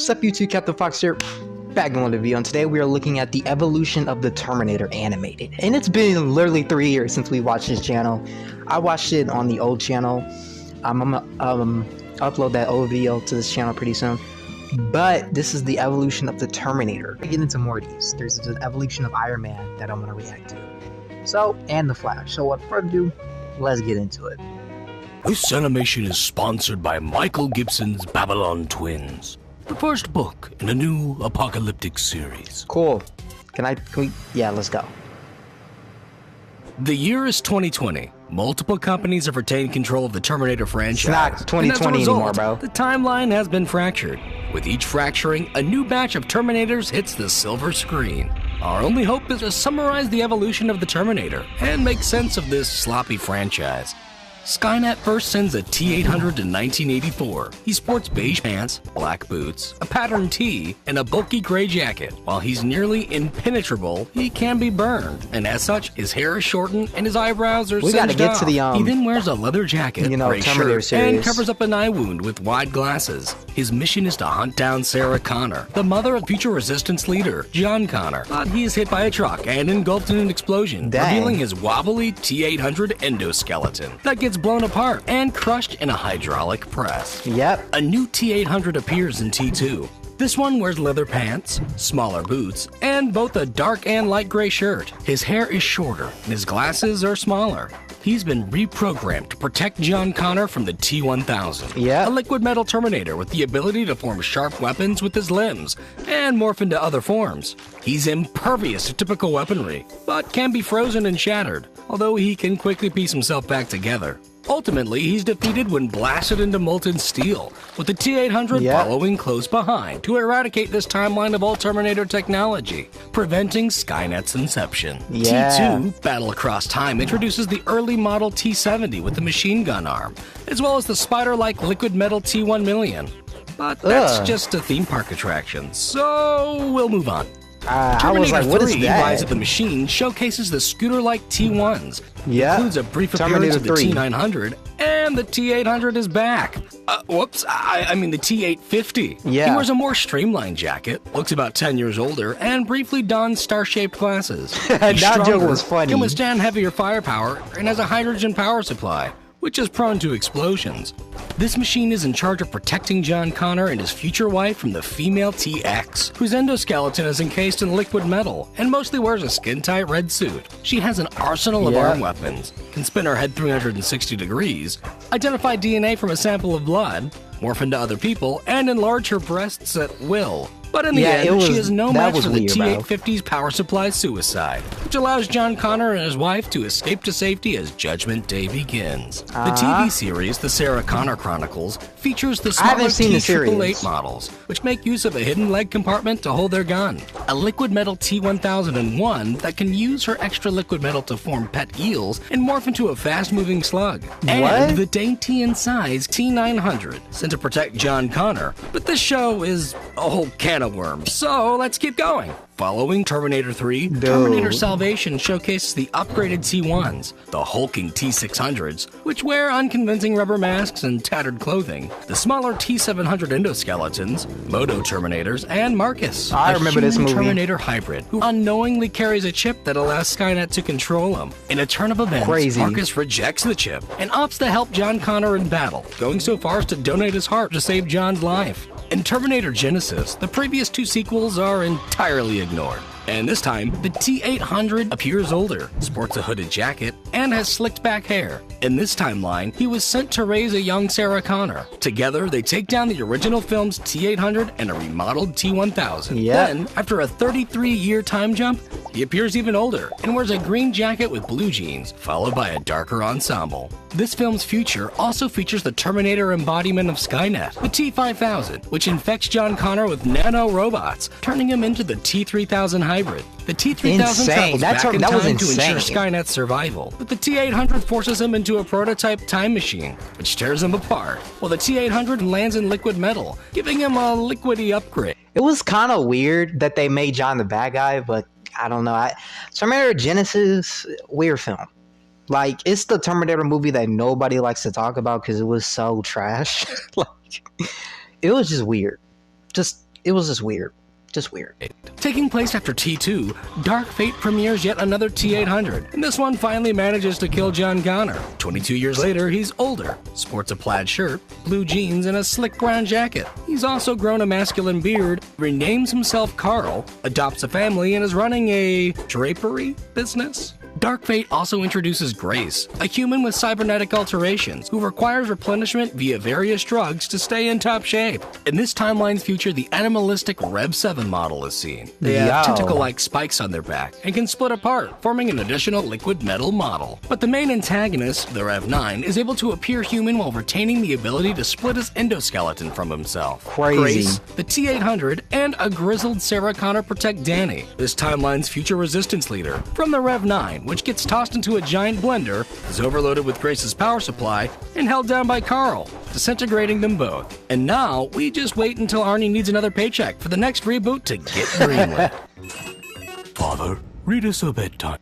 What's up YouTube, Captain Fox here, back in another video, and today we are looking at the evolution of the Terminator animated. And it's been literally 3 years since we watched this channel. I watched it on the old channel. I'm gonna upload that old video to this channel pretty soon. But this is the evolution of the Terminator. I get into more of these. There's an evolution of Iron Man that I'm gonna react to. So, and the Flash. So without further ado, let's get into it. This animation is sponsored by Michael Gibson's Babylon Twins, the first book in a new apocalyptic series. Cool. Yeah, let's go. The year is 2020. Multiple companies have retained control of the Terminator franchise. It's not 2020 anymore, bro. The timeline has been fractured. With each fracturing, a new batch of Terminators hits the silver screen. Our only hope is to summarize the evolution of the Terminator and make sense of this sloppy franchise. Skynet first sends a T-800 in 1984. He sports beige pants, black boots, a patterned tee, and a bulky gray jacket. While he's nearly impenetrable, he can be burned, and as such, his hair is shortened and his eyebrows are singed off. We gotta get to the He then wears a leather jacket, gray Terminator shirt, series, and covers up an eye wound with wide glasses. His mission is to hunt down Sarah Connor, the mother of future resistance leader, John Connor. But he is hit by a truck and engulfed in an explosion, revealing his wobbly T-800 endoskeleton that gets blown apart and crushed in a hydraulic press. Yep. A new T-800 appears in T2. This one wears leather pants, smaller boots, and both a dark and light gray shirt. His hair is shorter and his glasses are smaller. He's been reprogrammed to protect John Connor from the T-1000, a liquid metal Terminator with the ability to form sharp weapons with his limbs and morph into other forms. He's impervious to typical weaponry, but can be frozen and shattered, although he can quickly piece himself back together. Ultimately, he's defeated when blasted into molten steel, with the T-800 following close behind to eradicate this timeline of all Terminator technology, preventing Skynet's inception. T2, Battle Across Time, introduces the early model T-70 with the machine gun arm, as well as the spider-like liquid metal T-1 But that's just a theme park attraction, so we'll move on. Terminator 3, Rise of the Machine, showcases the scooter-like T1s. Includes a brief appearance of the T-900, and the T-800 is back. I mean the T-850. He wears a more streamlined jacket, looks about 10 years older, and briefly dons star-shaped glasses. He's stronger, was funny. Can withstand heavier firepower, and has a hydrogen power supply, which is prone to explosions. This machine is in charge of protecting John Connor and his future wife from the female T-X, whose endoskeleton is encased in liquid metal and mostly wears a skin-tight red suit. She has an arsenal of arm weapons, can spin her head 360 degrees, identify DNA from a sample of blood, morph into other people, and enlarge her breasts at will. But in the end, she is no match for the T-850's power supply suicide, which allows John Connor and his wife to escape to safety as Judgment Day begins. The TV series, The Sarah Connor Chronicles, features the smaller T-888 models, which make use of a hidden leg compartment to hold their gun, a liquid metal T-1001 that can use her extra liquid metal to form pet eels and morph into a fast-moving slug, and the dainty in size T-900, sent to protect John Connor. But this show is a whole can of worms, so let's keep going. Following Terminator 3, Terminator Salvation showcases the upgraded T-1s, the hulking T-600s, which wear unconvincing rubber masks and tattered clothing, the smaller T-700 endoskeletons, Moto Terminators, and Marcus, I remember this movie. Terminator hybrid, who unknowingly carries a chip that allows Skynet to control him. In a turn of events, Marcus rejects the chip and opts to help John Connor in battle, going so far as to donate his heart to save John's life. In Terminator Genesis, the previous two sequels are entirely ignored. And this time, the T-800 appears older, sports a hooded jacket, and has slicked back hair. In this timeline, he was sent to raise a young Sarah Connor. Together, they take down the original film's T-800 and a remodeled T-1000. Then, after a 33-year time jump, he appears even older and wears a green jacket with blue jeans, followed by a darker ensemble. This film's future also features the Terminator embodiment of Skynet, the T-5000, which infects John Connor with nano-robots, turning him into the T-3000 hybrid. The T-3000 travels back in time to ensure Skynet's survival, but the T-800 forces him into a prototype time machine, which tears him apart, while the T-800 lands in liquid metal, giving him a liquidy upgrade. It was kind of weird that they made John the bad guy, but I don't know. Terminator Genesis, weird film. Like, it's the Terminator movie that nobody likes to talk about because it was so trash. Like, it was just weird. it was just weird. Just weird. Taking place after T2, Dark Fate premieres yet another T-800, and this one finally manages to kill John Connor. 22 years later, he's older, sports a plaid shirt, blue jeans, and a slick brown jacket. He's also grown a masculine beard, renames himself Carl, adopts a family, and is running a drapery business. Dark Fate also introduces Grace, a human with cybernetic alterations who requires replenishment via various drugs to stay in top shape. In this timeline's future, the animalistic Rev 7 model is seen. They have tentacle-like spikes on their back and can split apart, forming an additional liquid metal model. But the main antagonist, the Rev 9, is able to appear human while retaining the ability to split his endoskeleton from himself. Crazy. Grace, the T-800, and a grizzled Sarah Connor protect Danny, this timeline's future resistance leader, from the Rev 9, which gets tossed into a giant blender, is overloaded with Grace's power supply, and held down by Carl, disintegrating them both. And now, we just wait until Arnie needs another paycheck for the next reboot to get greenlit. Father, read us a bedtime.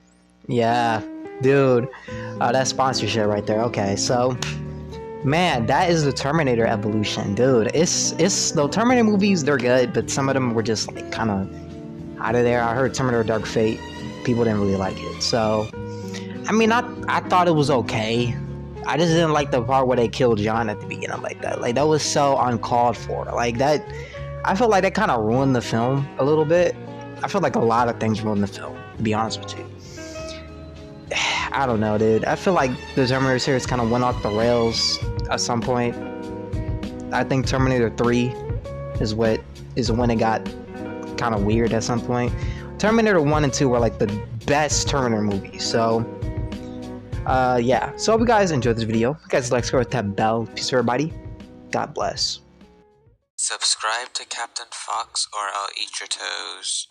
Yeah, dude. That's sponsorship right there. Okay, so, man, that is the Terminator evolution, dude. It's the Terminator movies, they're good, but some of them were just like kind of out of there. I heard Terminator Dark Fate, people didn't really like it. So, I mean, I thought it was okay. I just didn't like the part where they killed John at the beginning like that. Like, that was so uncalled for. Like, that, I feel like that kind of ruined the film a little bit. I feel like a lot of things ruined the film, to be honest with you. I don't know, dude. I feel like the Terminator series kind of went off the rails at some point. I think Terminator 3 is when it got kind of weird at some point. Terminator 1 and 2 were like the best Terminator movies. So, yeah. So, I hope you guys enjoyed this video. If you guys like, subscribe, that bell. Peace, everybody. God bless. Subscribe to Captain Fox or I'll eat your toes.